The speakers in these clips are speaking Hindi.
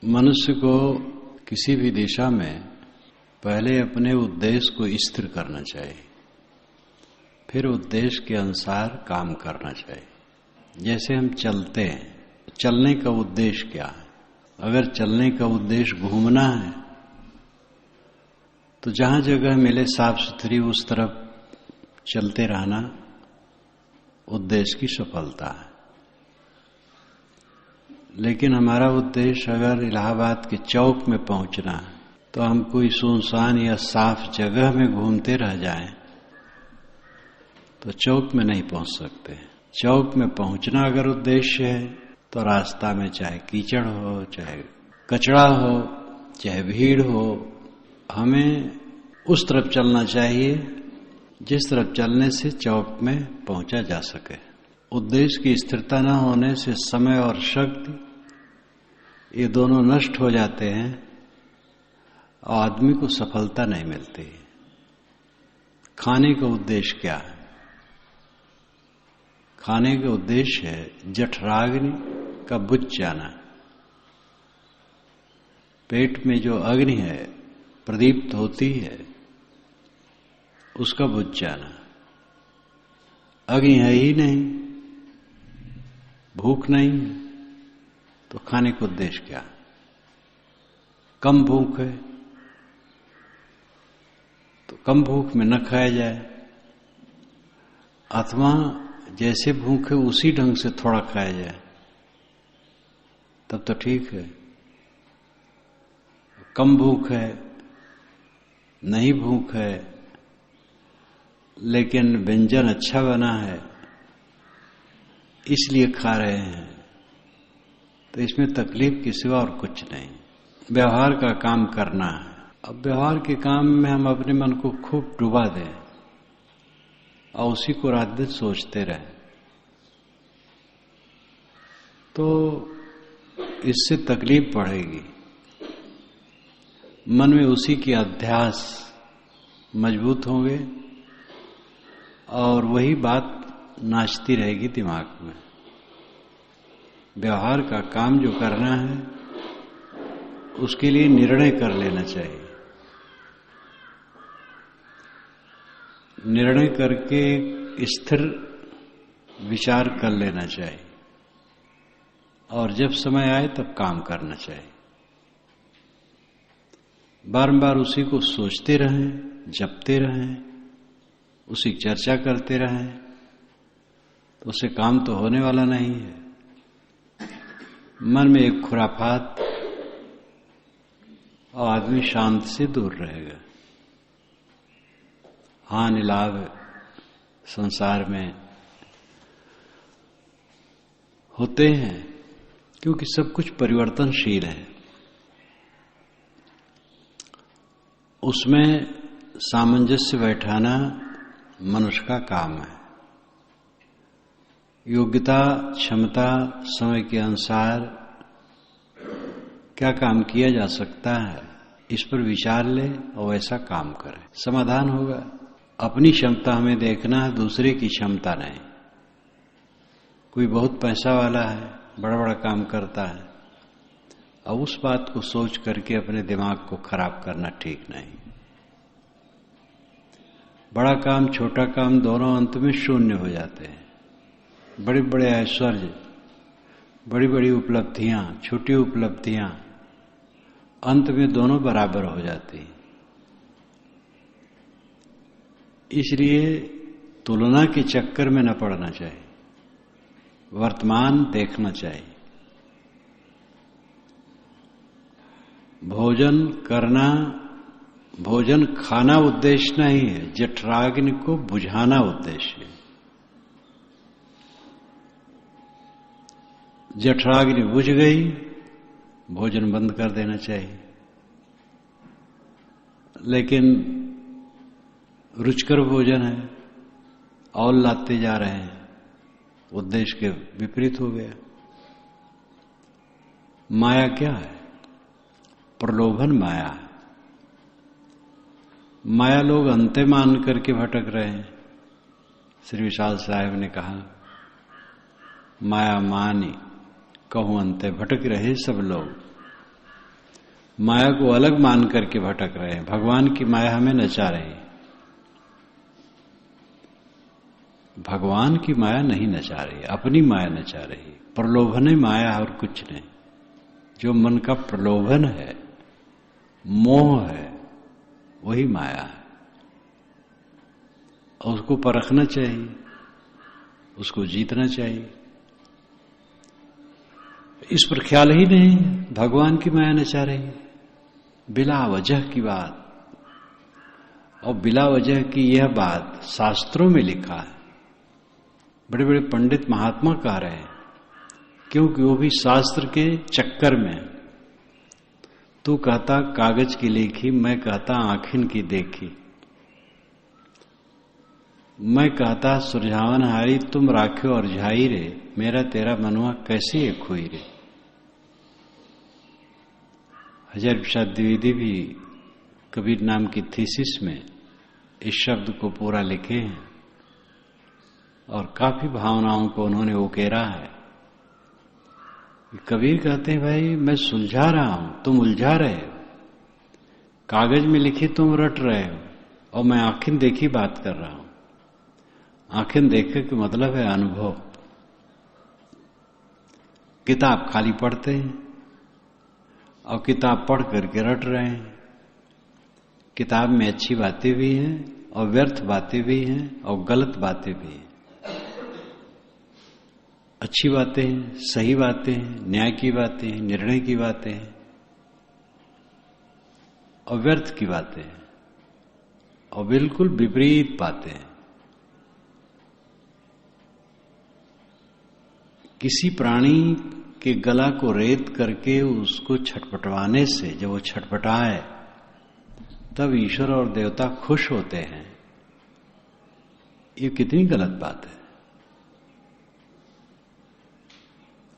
मनुष्य को किसी भी दिशा में पहले अपने उद्देश्य को स्थिर करना चाहिए, फिर उद्देश्य के अनुसार काम करना चाहिए। जैसे हम चलते हैं, चलने का उद्देश्य क्या है? अगर चलने का उद्देश्य घूमना है तो जहां जगह मिले साफ सुथरी उस तरफ चलते रहना उद्देश्य की सफलता है। लेकिन हमारा उद्देश्य अगर इलाहाबाद के चौक में पहुंचना है तो हम कोई सुनसान या साफ जगह में घूमते रह जाएं तो चौक में नहीं पहुंच सकते। चौक में पहुंचना अगर उद्देश्य है तो रास्ता में चाहे कीचड़ हो, चाहे कचरा हो, चाहे भीड़ हो, हमें उस तरफ चलना चाहिए जिस तरफ चलने से चौक में पहुंचा जा सके। उद्देश्य की स्थिरता न होने से समय और शक्ति ये दोनों नष्ट हो जाते हैं और आदमी को सफलता नहीं मिलती। खाने का उद्देश्य क्या है? खाने का उद्देश्य है जठराग्नि का बुझ जाना। पेट में जो अग्नि है प्रदीप्त होती है उसका बुझ जाना। अग्नि है ही नहीं, भूख नहीं, तो खाने का उद्देश्य क्या? कम भूख है तो कम भूख में न खाया जाए, अथवा जैसे भूख है उसी ढंग से थोड़ा खाया जाए, तब तो ठीक है। कम भूख है, नहीं भूख है, लेकिन व्यंजन अच्छा बना है इसलिए खा रहे हैं, तो इसमें तकलीफ के सिवा और कुछ नहीं। व्यवहार का काम करना है। अब व्यवहार के काम में हम अपने मन को खूब डुबा दें और उसी को रात दिन सोचते रहें तो इससे तकलीफ बढ़ेगी। मन में उसी के अध्यास मजबूत होंगे और वही बात नाचती रहेगी दिमाग में। व्यवहार का काम जो करना है उसके लिए निर्णय कर लेना चाहिए। निर्णय करके स्थिर विचार कर लेना चाहिए और जब समय आए तब काम करना चाहिए। बारंबार उसी को सोचते रहें, जपते रहें, उसी की चर्चा करते रहें तो उससे काम तो होने वाला नहीं है। मन में एक खुराफात और आदमी शांति से दूर रहेगा। हानि लाभ संसार में होते हैं क्योंकि सब कुछ परिवर्तनशील है। उसमें सामंजस्य बैठाना मनुष्य का काम है। योग्यता, क्षमता, समय के अनुसार क्या काम किया जा सकता है इस पर विचार ले और वैसा काम करे, समाधान होगा। अपनी क्षमता हमें देखना है, दूसरे की क्षमता नहीं। कोई बहुत पैसा वाला है, बड़ा बड़ा काम करता है, अब उस बात को सोच करके अपने दिमाग को खराब करना ठीक नहीं। बड़ा काम, छोटा काम दोनों अंत में शून्य हो जाते हैं। बड़े बड़े ऐश्वर्य, बड़ी बड़ी उपलब्धियां, छोटी उपलब्धियां, अंत में दोनों बराबर हो जाती हैं। इसलिए तुलना के चक्कर में न पड़ना चाहिए, वर्तमान देखना चाहिए। भोजन करना, भोजन खाना उद्देश्य नहीं है, जठराग्नि को बुझाना उद्देश्य है। जठराग्नि बुझ गई, भोजन बंद कर देना चाहिए। लेकिन रुचिकर भोजन है और लाते जा रहे हैं, उद्देश्य के विपरीत हो गया। माया क्या है? प्रलोभन माया है। माया लोग अंते मान करके भटक रहे हैं। श्री विशाल साहब ने कहा, माया मानी कहूं अंते, भटक रहे सब लोग। माया को अलग मान करके भटक रहे हैं। भगवान की माया हमें नचा रही है। भगवान की माया नहीं नचा रही, अपनी माया नचा रही। प्रलोभन है माया और कुछ नहीं। जो मन का प्रलोभन है, मोह है, वही माया है। और उसको परखना चाहिए, उसको जीतना चाहिए। इस पर ख्याल ही नहीं, भगवान की माया नचा रही है। बिला वजह की बात, और बिला वजह की यह बात शास्त्रों में लिखा है। बड़े बड़े पंडित महात्मा कह रहे हैं, क्योंकि वो भी शास्त्र के चक्कर में। तू कहता कागज की लिखी, मैं कहता आँखिन की देखी। मैं कहता सुरझावन हारी, तुम राख्यो और झाई रे। मेरा तेरा मनुआ कैसे एक हुई रे। हजारी प्रसाद द्विवेदी भी कबीर नाम की थीसिस में इस शब्द को पूरा लिखे हैं और काफी भावनाओं को उन्होंने उकेरा है। कबीर कहते हैं, भाई मैं सुलझा रहा हूं, तुम उलझा रहे हो। कागज में लिखी तुम रट रहे हो, और मैं आंखें देखी बात कर रहा हूं। आंखें देखे का मतलब है अनुभव। किताब खाली पढ़ते हैं और किताब पढ़ करके रट रहे हैं। किताब में अच्छी बातें भी हैं और व्यर्थ बातें भी हैं और गलत बातें भी हैं। अच्छी बातें हैं, सही बातें हैं, न्याय की बातें हैं, निर्णय की बातें हैं, और व्यर्थ की बातें हैं और बिल्कुल विपरीत बातें हैं। किसी प्राणी के गला को रेत करके उसको छटपटवाने से जब वो छटपटाए तब ईश्वर और देवता खुश होते हैं। ये कितनी गलत बात है।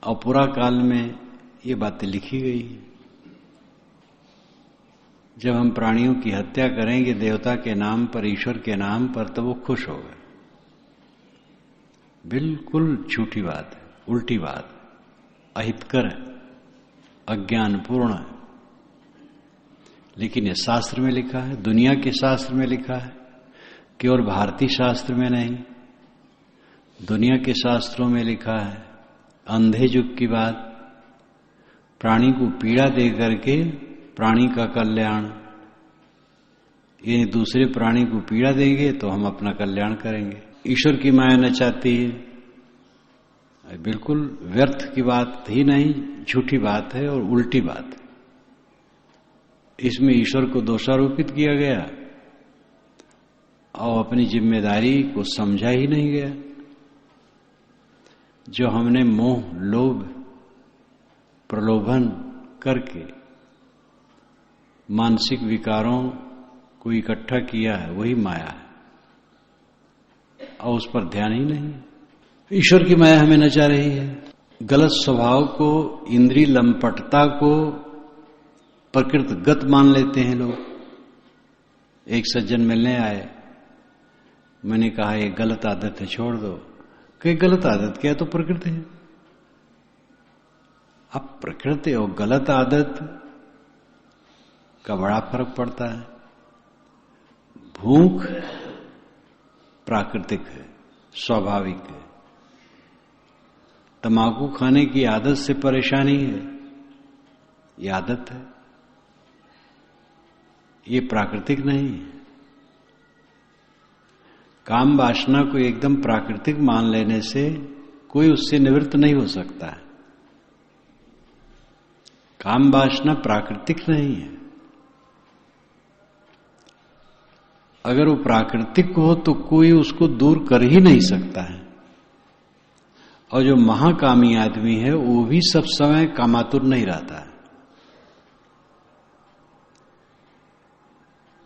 और पुरा काल में ये बातें लिखी गई। जब हम प्राणियों की हत्या करेंगे देवता के नाम पर, ईश्वर के नाम पर, तो वो खुश हो गए। बिल्कुल झूठी बात है, उल्टी बात, अहितकर है, अज्ञानपूर्ण है। लेकिन ये शास्त्र में लिखा है, दुनिया के शास्त्र में लिखा है, केवल भारतीय शास्त्र में नहीं, दुनिया के शास्त्रों में लिखा है। अंधे युग की बात, प्राणी को पीड़ा दे करके प्राणी का कल्याण, ये दूसरे प्राणी को पीड़ा देंगे तो हम अपना कल्याण करेंगे। ईश्वर की माया न चाहती है। बिल्कुल व्यर्थ की बात ही नहीं, झूठी बात है और उल्टी बात है। इसमें ईश्वर को दोषारोपित किया गया और अपनी जिम्मेदारी को समझा ही नहीं गया। जो हमने मोह, लोभ, प्रलोभन करके मानसिक विकारों को इकट्ठा किया है, वही माया है और उस पर ध्यान ही नहीं। ईश्वर की माया हमें नचा रही है। गलत स्वभाव को, इंद्रिय लंपटता को प्रकृतिगत मान लेते हैं लोग। एक सज्जन मिलने आए, मैंने कहा ये गलत आदत है, छोड़ दो। कई गलत आदत क्या है, तो प्रकृति है। अब प्रकृति और गलत आदत का बड़ा फर्क पड़ता है। भूख प्राकृतिक है, स्वाभाविक है। तंबाकू खाने की आदत से परेशानी है, ये आदत है, ये प्राकृतिक नहीं है। काम वासना को एकदम प्राकृतिक मान लेने से कोई उससे निवृत्त नहीं हो सकता है। काम वासना प्राकृतिक नहीं है। अगर वो प्राकृतिक हो तो कोई उसको दूर कर ही नहीं सकता है। और जो महाकामी आदमी है वो भी सब समय कामातुर नहीं रहता है।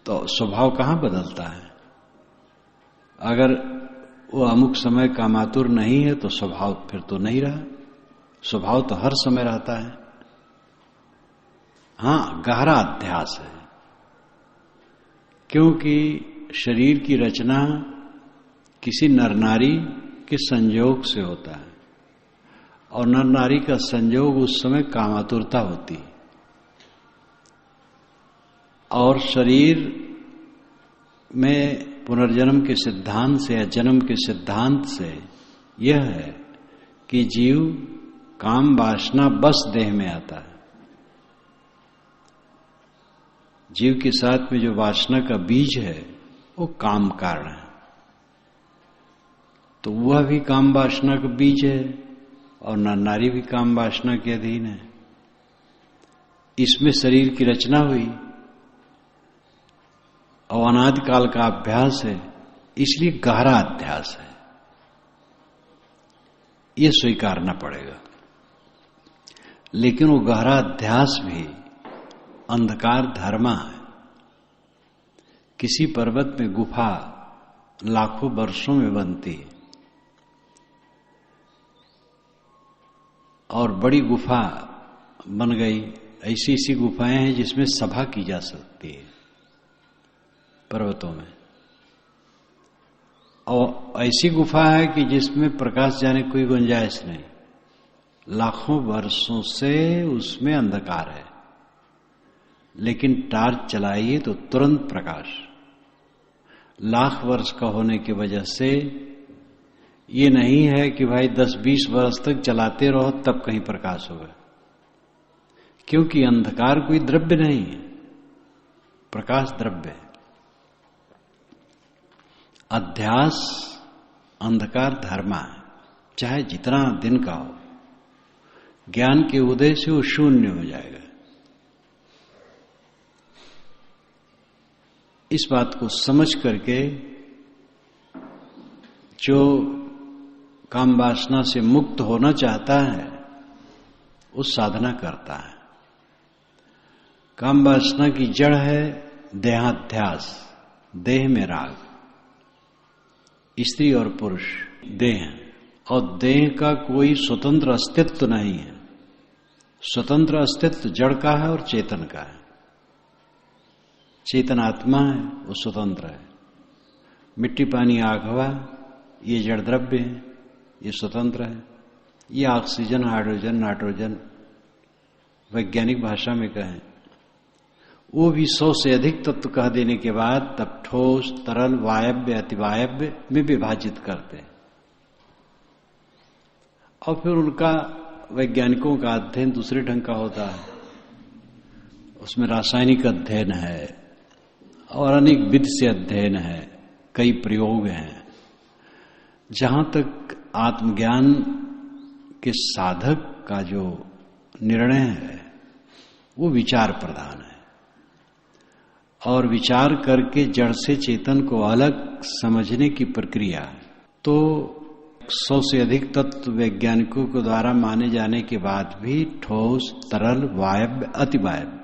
तो स्वभाव कहां बदलता है? अगर वो अमुक समय कामातुर नहीं है तो स्वभाव फिर तो नहीं रहा। स्वभाव तो हर समय रहता है। हां, गहरा अध्यास है, क्योंकि शरीर की रचना किसी नर नारी के संयोग से होता है और नर नारी का संयोग उस समय कामातुरता होती है। और शरीर में पुनर्जन्म के सिद्धांत से या जन्म के सिद्धांत से यह है कि जीव काम वासना बस देह में आता है। जीव के साथ में जो वासना का बीज है वो काम कारण है, तो वह भी काम वासना का बीज है और नारी भी काम वासना के अधीन है। इसमें शरीर की रचना हुई और अनादि काल का अभ्यास है, इसलिए गहरा अध्यास है, यह स्वीकारना पड़ेगा। लेकिन वो गहरा अध्यास भी अंधकार धर्मा है। किसी पर्वत में गुफा लाखों वर्षों में बनती है और बड़ी गुफा बन गई। ऐसी ऐसी गुफाएं हैं जिसमें सभा की जा सकती है पर्वतों में, और ऐसी गुफा है कि जिसमें प्रकाश जाने की कोई गुंजाइश नहीं। लाखों वर्षों से उसमें अंधकार है, लेकिन टार्च चलाइए तो तुरंत प्रकाश। लाख वर्ष का होने की वजह से ये नहीं है कि भाई 10-20 वर्ष तक चलाते रहो तब कहीं प्रकाश होगा, क्योंकि अंधकार कोई द्रव्य नहीं है, प्रकाश द्रव्य है। अध्यास अंधकार धर्मा है, चाहे जितना दिन का हो। ज्ञान के उदय से वो शून्य हो जाएगा। इस बात को समझ करके जो काम वासना से मुक्त होना चाहता है वो साधना करता है। काम वासना की जड़ है देहाध्यास, देह में राग। स्त्री और पुरुष देह, और देह का कोई स्वतंत्र अस्तित्व नहीं है। स्वतंत्र अस्तित्व जड़ का है और चेतन का है। चेतन आत्मा है, वो स्वतंत्र है। मिट्टी पानी आग हवा ये जड़ द्रव्य है, ये स्वतंत्र है। ये ऑक्सीजन हाइड्रोजन नाइट्रोजन वैज्ञानिक भाषा में कहें, वो भी 100 से अधिक तत्व कह देने के बाद तब ठोस तरल वायव्य अतिवायव्य में विभाजित करते हैं। और फिर उनका वैज्ञानिकों का अध्ययन दूसरे ढंग का होता है। उसमें रासायनिक अध्ययन है और अनेक विधि से अध्ययन है, कई प्रयोग हैं। जहां तक आत्मज्ञान के साधक का जो निर्णय है वो विचार प्रधान है, और विचार करके जड़ से चेतन को अलग समझने की प्रक्रिया है। तो 100 से अधिक तत्व वैज्ञानिकों के द्वारा माने जाने के बाद भी ठोस तरल वायव्य अतिवायव्य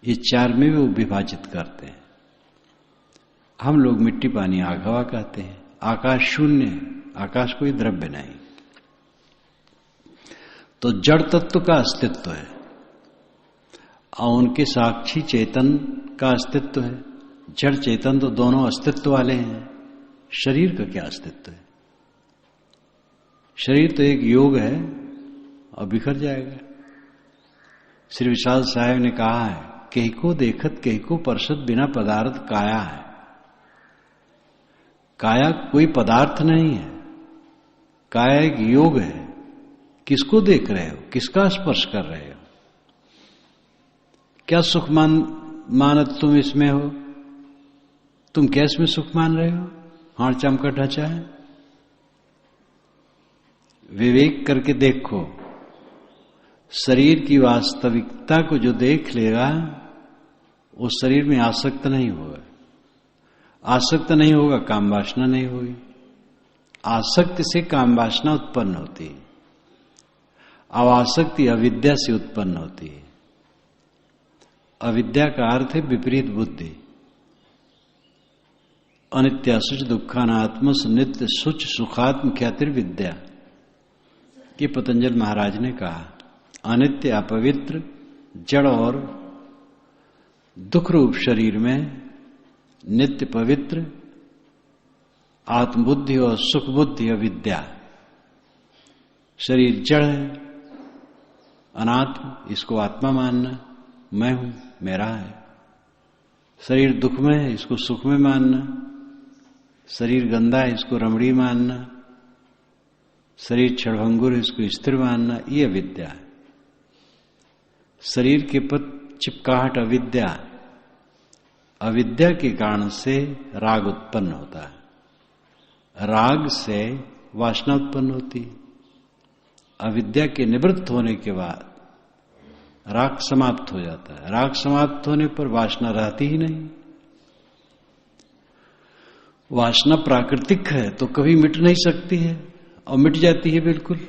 ये चार में वो विभाजित करते हैं। हम लोग मिट्टी पानी आग हवा कहते हैं। आकाश शून्य है, आकाश कोई द्रव्य नहीं। तो जड़ तत्व का अस्तित्व है और उनके साक्षी चेतन का अस्तित्व है। जड़ चेतन तो दोनों अस्तित्व वाले हैं। शरीर का क्या अस्तित्व है? शरीर तो एक योग है और बिखर जाएगा। श्री विशाल साहब ने कहा है, कहीं को देखत कहीं को परसत बिना पदार्थ काया है। काया कोई पदार्थ नहीं है, काया एक योग है। किसको देख रहे हो, किसका स्पर्श कर रहे हो? क्या सुख मानत तुम इसमें हो? तुम क्या इसमें सुख मान रहे हो? हाड़ चमका ढांचा है। विवेक करके देखो, शरीर की वास्तविकता को जो देख लेगा वो शरीर में आसक्त नहीं होगा। आसक्त नहीं होगा, काम वासना नहीं होगी। आसक्ति से काम वासना उत्पन्न होती है। अब आसक्ति अविद्या से उत्पन्न होती है। अविद्या का अर्थ है विपरीत बुद्धि। अनित्य सुच दुखानात्म नित्य सुच सुखात्म ख्यातिर्विद्या, ये पतंजल महाराज ने कहा। अनित्य अपवित्र जड़ और दुख रूप शरीर में नित्य पवित्र आत्मबुद्धि और सुख बुद्धि अविद्या। शरीर जड़ है, अनात्म, इसको आत्मा मानना, मैं हूं, मेरा है। शरीर दुख में है, इसको सुख में मानना। शरीर गंदा है, इसको रमणीय मानना। शरीर क्षणभंगुर है, इसको स्थिर मानना। ये अविद्या है। शरीर के प्रति चिपकाहट अविद्या। अविद्या के कारण से राग उत्पन्न होता है। राग से वासना उत्पन्न होती है। अविद्या के निवृत्त होने के बाद राग समाप्त हो जाता है। राग समाप्त होने पर वासना रहती ही नहीं। वासना प्राकृतिक है तो कभी मिट नहीं सकती है और मिट जाती है बिल्कुल।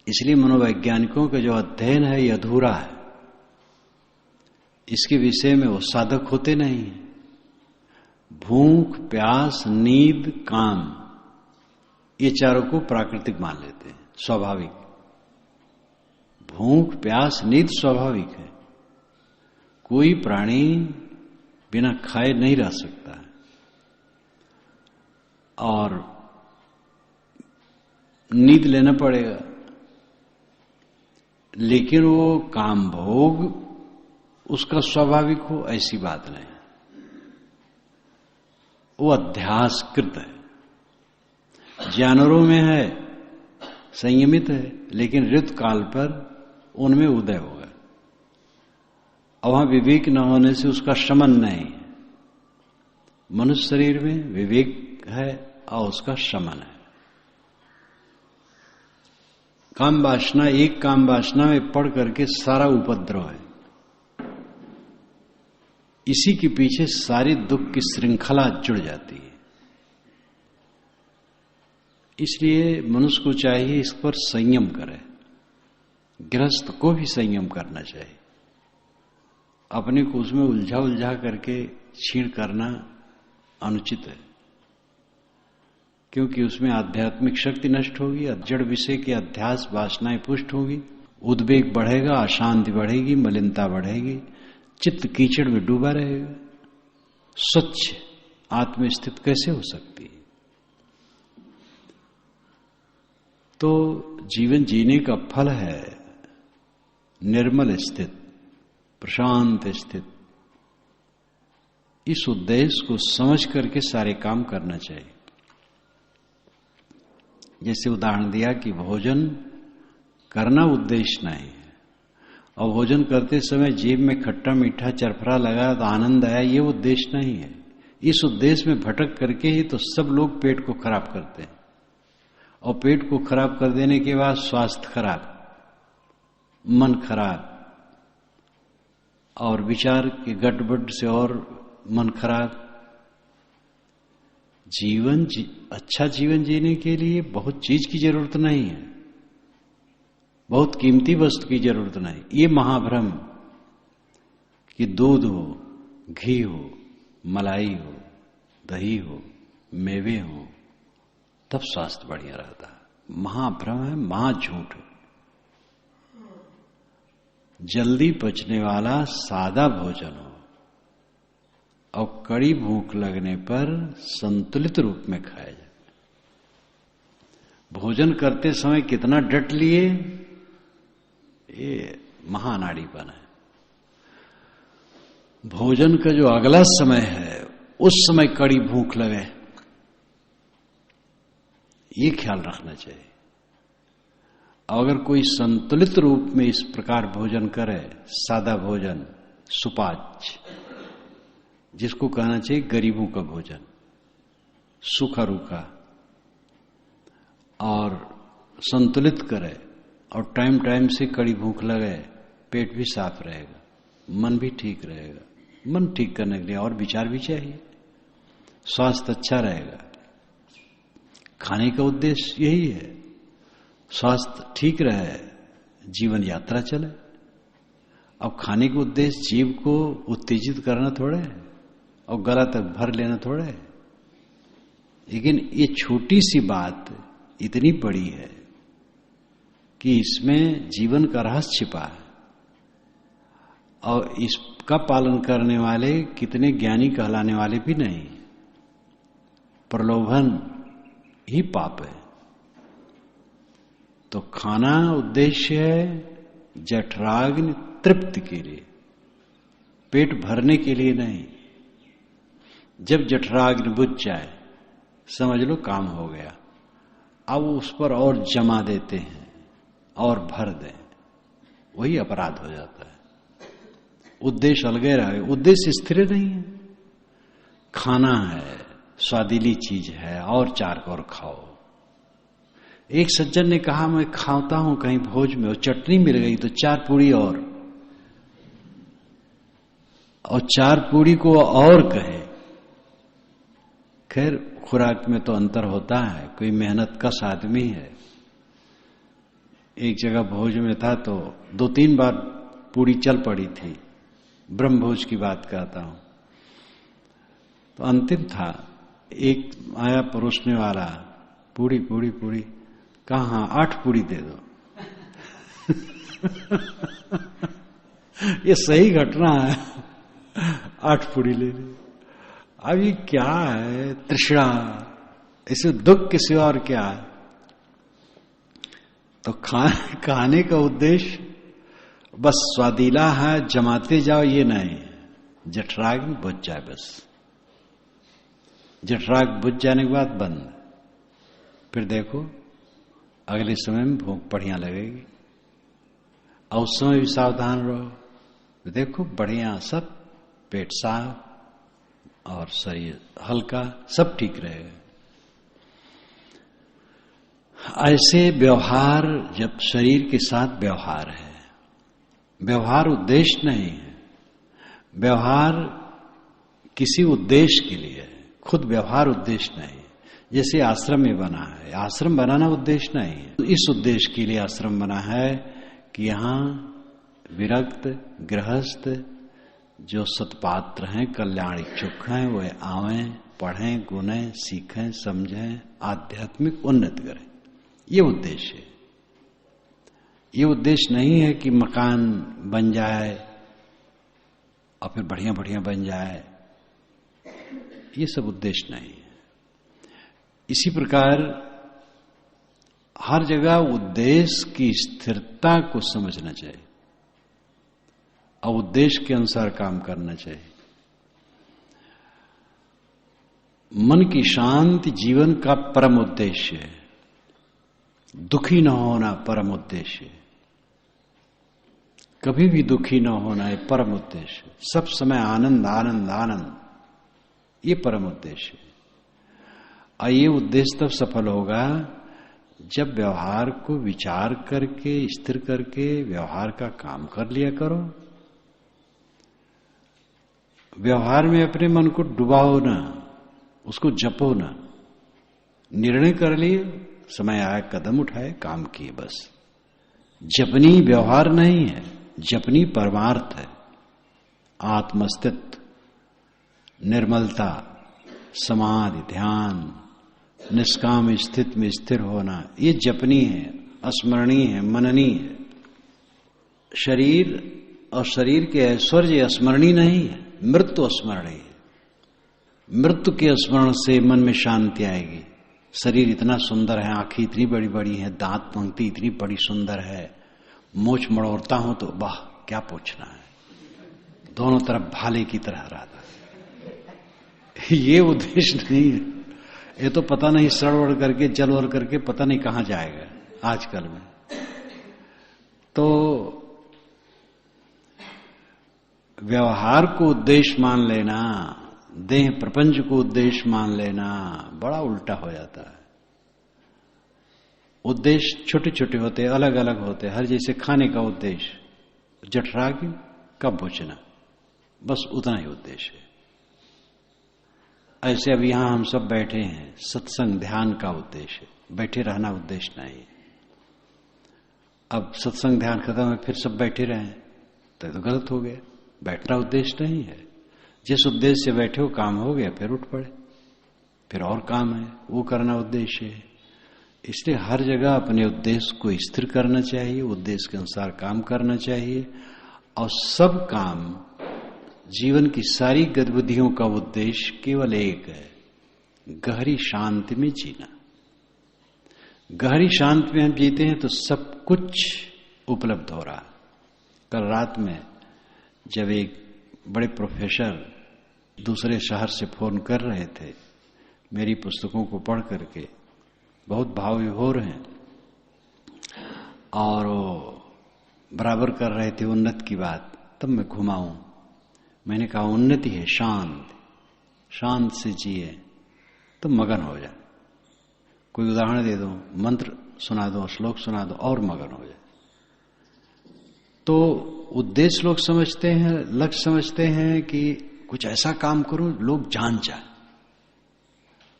इसलिए मनोवैज्ञानिकों का जो अध्ययन है ये अधूरा है। इसके विषय में वो साधक होते नहीं है। भूख, प्यास, नींद, काम, ये चारों को प्राकृतिक मान लेते हैं, स्वाभाविक। भूख, प्यास, नींद स्वाभाविक है। कोई प्राणी बिना खाए नहीं रह सकता है। और नींद लेना पड़ेगा, लेकिन वो काम भोग उसका स्वाभाविक हो ऐसी बात नहीं। वो अध्यासकृत है। जानवरों में है, संयमित है, लेकिन ऋतु काल पर उनमें उदय होगा। और वहां विवेक न होने से उसका शमन नहीं है। मनुष्य शरीर में विवेक है और उसका शमन है। काम वासना, एक काम वासना में पड़ करके सारा उपद्रव है। इसी के पीछे सारी दुख की श्रृंखला जुड़ जाती है। इसलिए मनुष्य को चाहिए इस पर संयम करे। गृहस्थ को भी संयम करना चाहिए। अपने को उसमें उलझा उलझा करके छीण करना अनुचित है, क्योंकि उसमें आध्यात्मिक शक्ति नष्ट होगी। जड़ विषय के अध्यास वासनाएं पुष्ट होगी, उद्वेग बढ़ेगा, अशांति बढ़ेगी, मलिनता बढ़ेगी, चित्त कीचड़ में डूबा रहेगा। स्वच्छ आत्मस्थित कैसे हो सकती है? तो जीवन जीने का फल है निर्मल स्थित, प्रशांत स्थित। इस उद्देश्य को समझ करके सारे काम करना चाहिए। जैसे उदाहरण दिया कि भोजन करना उद्देश्य नहीं है, और भोजन करते समय जेब में खट्टा मीठा चरफरा लगा तो आनंद आया, ये उद्देश्य नहीं है। इस उद्देश्य में भटक करके ही तो सब लोग पेट को खराब करते हैं, और पेट को खराब कर देने के बाद स्वास्थ्य खराब, मन खराब, और विचार के गड़बड़ से और मन खराब। अच्छा जीवन जीने के लिए बहुत चीज की जरूरत नहीं है, बहुत कीमती वस्तु की जरूरत नहीं। ये महाभ्रम कि दूध हो, घी हो, मलाई हो, दही हो, मेवे हो, तब स्वास्थ्य बढ़िया रहता है, महाभ्रम है, महाझूठ है। जल्दी पचने वाला सादा भोजन हो और कड़ी भूख लगने पर संतुलित रूप में खाया जाए। भोजन करते समय कितना डट लिए, ये महानाड़ीपन है। भोजन का जो अगला समय है उस समय कड़ी भूख लगे, ये ख्याल रखना चाहिए। अगर कोई संतुलित रूप में इस प्रकार भोजन करे, सादा भोजन, सुपाच्य, जिसको कहना चाहिए गरीबों का भोजन, सूखा रूखा, और संतुलित करे, और टाइम टाइम से कड़ी भूख लगे, पेट भी साफ रहेगा, मन भी ठीक रहेगा। मन ठीक करने के लिए और विचार भी चाहिए, स्वास्थ्य अच्छा रहेगा। खाने का उद्देश्य यही है, स्वास्थ्य ठीक रहे, जीवन यात्रा चले। अब खाने का उद्देश्य जीव को उत्तेजित करना थोड़ा है और गला तक भर लेना थोड़ा है। लेकिन ये छोटी सी बात इतनी बड़ी है कि इसमें जीवन का रहस्य छिपा है, और इसका पालन करने वाले कितने ज्ञानी कहलाने वाले भी नहीं। प्रलोभन ही पाप है। तो खाना उद्देश्य है जठराग्नि तृप्ति के लिए, पेट भरने के लिए नहीं। जब जठराग्नि बुझ जाए समझ लो काम हो गया। अब उस पर और जमा देते हैं और भर दें, वही अपराध हो जाता है। उद्देश्य अलगे रह गए, उद्देश्य स्थिर नहीं है। खाना है, स्वादिली चीज है और चार और खाओ। एक सज्जन ने कहा मैं खाता हूं कहीं भोज में और चटनी मिल गई तो 4 पूड़ी और 4 पूड़ी को और कहे। खैर खुराक में तो अंतर होता है, कोई मेहनत कश आदमी है। एक जगह भोज में था तो 2-3 बार पूड़ी चल पड़ी थी, ब्रह्मभोज की बात कहता हूं। तो अंतिम था, एक आया परोसने वाला, पूड़ी पूड़ी पूड़ी, कहा 8 पूड़ी दे दो। ये सही घटना है, 8 पूड़ी ले ली। अब ये क्या है, तृष्णा, इसे दुख के सिवा और क्या है। तो खाने का उद्देश्य बस स्वादिला है, जमाते जाओ, ये नहीं। जठराग्नि बुझ जाए, बस जठराग्नि बुझ जाने के बाद बंद। फिर देखो अगले समय में भूख बढ़िया लगेगी और उस समय भी सावधान रहो। देखो बढ़िया, सब पेट साफ और शरीर हल्का, सब ठीक रहेगा। ऐसे व्यवहार, जब शरीर के साथ व्यवहार है, व्यवहार उद्देश्य नहीं है, व्यवहार किसी उद्देश्य के लिए है, खुद व्यवहार उद्देश्य नहीं है। जैसे आश्रम में बना है, आश्रम बनाना उद्देश्य नहीं है। तो इस उद्देश्य के लिए आश्रम बना है कि यहां विरक्त गृहस्थ जो सत्पात्र हैं, कल्याण इच्छुक हैं, वे आवें, पढ़ें, गुनें, सीखें, समझें, आध्यात्मिक उन्नति करें। ये उद्देश्य है। ये उद्देश्य नहीं है कि मकान बन जाए और फिर बढ़िया बढ़िया बन जाए, ये सब उद्देश्य नहीं है। इसी प्रकार हर जगह उद्देश्य की स्थिरता को समझना चाहिए और उद्देश्य के अनुसार काम करना चाहिए। मन की शांति जीवन का परम उद्देश्य है। दुखी न होना परम उद्देश्य है। कभी भी दुखी न होना है परम उद्देश्य। सब समय आनंद आनंद आनंद, ये परम उद्देश्य है। और ये उद्देश्य तब सफल होगा जब व्यवहार को विचार करके, स्थिर करके व्यवहार का काम कर लिया करो। व्यवहार में अपने मन को डुबाओ ना, उसको जपो ना। निर्णय कर लिए, समय आया कदम उठाए, काम किए, बस। जपनी व्यवहार नहीं है, जपनी परमार्थ है। आत्मस्तित्व, निर्मलता, समाधि, ध्यान, निष्काम स्थिति में स्थिर होना, ये जपनी है, स्मरणीय है, मननीय है। शरीर और शरीर के ऐश्वर्य स्मरणीय नहीं है, मृत्यु स्मरणीय है। मृत्यु के स्मरण से मन में शांति आएगी। शरीर इतना सुंदर है, आंखें इतनी बड़ी बड़ी है, दांत पंक्ति इतनी बड़ी सुंदर है, मोछ मड़ोड़ता हूं तो वाह क्या पूछना है, दोनों तरफ भाले की तरह रहता है। ये उद्देश्य नहीं है। ये तो पता नहीं सड़वड़ करके जल वड़ करके पता नहीं कहां जाएगा आजकल में। तो व्यवहार को उद्देश्य मान लेना, देह प्रपंच को उद्देश्य मान लेना बड़ा उल्टा हो जाता है। उद्देश्य छोटे छोटे होते, अलग अलग होते। हर जैसे खाने का उद्देश्य जठराग्नि का बुझना, बस उतना ही उद्देश्य है। ऐसे अब यहां हम सब बैठे हैं, सत्संग ध्यान का उद्देश्य, बैठे रहना उद्देश्य नहीं। अब सत्संग ध्यान खत्म है फिर सब बैठे रहें तो गलत हो गया। बैठना उद्देश्य नहीं है। जिस उद्देश्य से बैठे हो काम हो गया, फिर उठ पड़े, फिर और काम है, वो करना उद्देश्य है। इसलिए हर जगह अपने उद्देश्य को स्थिर करना चाहिए, उद्देश्य के अनुसार काम करना चाहिए। और सब काम, जीवन की सारी गतिविधियों का उद्देश्य केवल एक है, गहरी शांति में जीना। गहरी शांति में हम जीते हैं तो सब कुछ उपलब्ध हो रहा। कल रात में जब एक बड़े प्रोफेसर दूसरे शहर से फोन कर रहे थे, मेरी पुस्तकों को पढ़ करके बहुत भाव विभोर हैं, और वो बराबर कर रहे थे उन्नत की बात। तब मैं घुमाऊं, मैंने कहा उन्नति है शांत, शांत से जिए तो मगन हो जाए। कोई उदाहरण दे दो, मंत्र सुना दो, श्लोक सुना दो और मगन हो जाए। तो उद्देश्य लोग समझते हैं, लक्ष्य समझते हैं कि कुछ ऐसा काम करूं लोग जान जाए।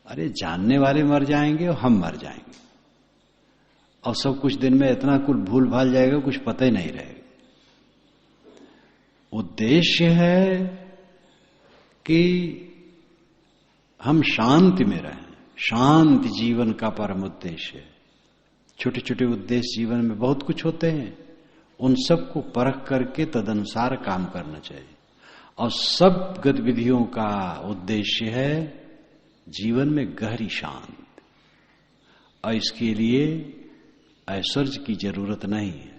अरे जानने वाले मर जाएंगे और हम मर जाएंगे, और सब कुछ दिन में इतना कुल भूल भाल जाएगा, कुछ पता ही नहीं रहेगा। उद्देश्य है कि हम शांति में रहें, शांति जीवन का परम उद्देश्य है। छोटे छोटे उद्देश्य जीवन में बहुत कुछ होते हैं, उन सबको परख करके तदनुसार काम करना चाहिए। और सब गतिविधियों का उद्देश्य है जीवन में गहरी शांति, और इसके लिए ऐश्वर्य की जरूरत नहीं है।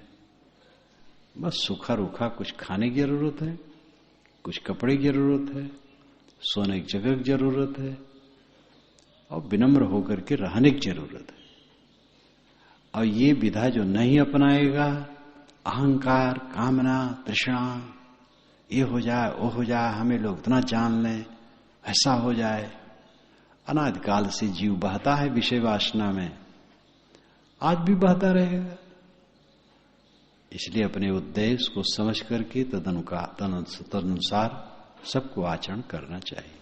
बस सूखा रूखा कुछ खाने की जरूरत है, कुछ कपड़े की जरूरत है, सोने की जगह की जरूरत है, और विनम्र होकर के रहने की जरूरत है। और ये विधा जो नहीं अपनाएगा, अहंकार, कामना, तृष्णा, ये हो जाए, वो हो जाए, हमें लोग इतना जान लें, ऐसा हो जाए। अनादिकाल से जीव बहता है विषय वासना में, आज भी बहता रहेगा। इसलिए अपने उद्देश्य को समझ करके तदनुसार सबको आचरण करना चाहिए।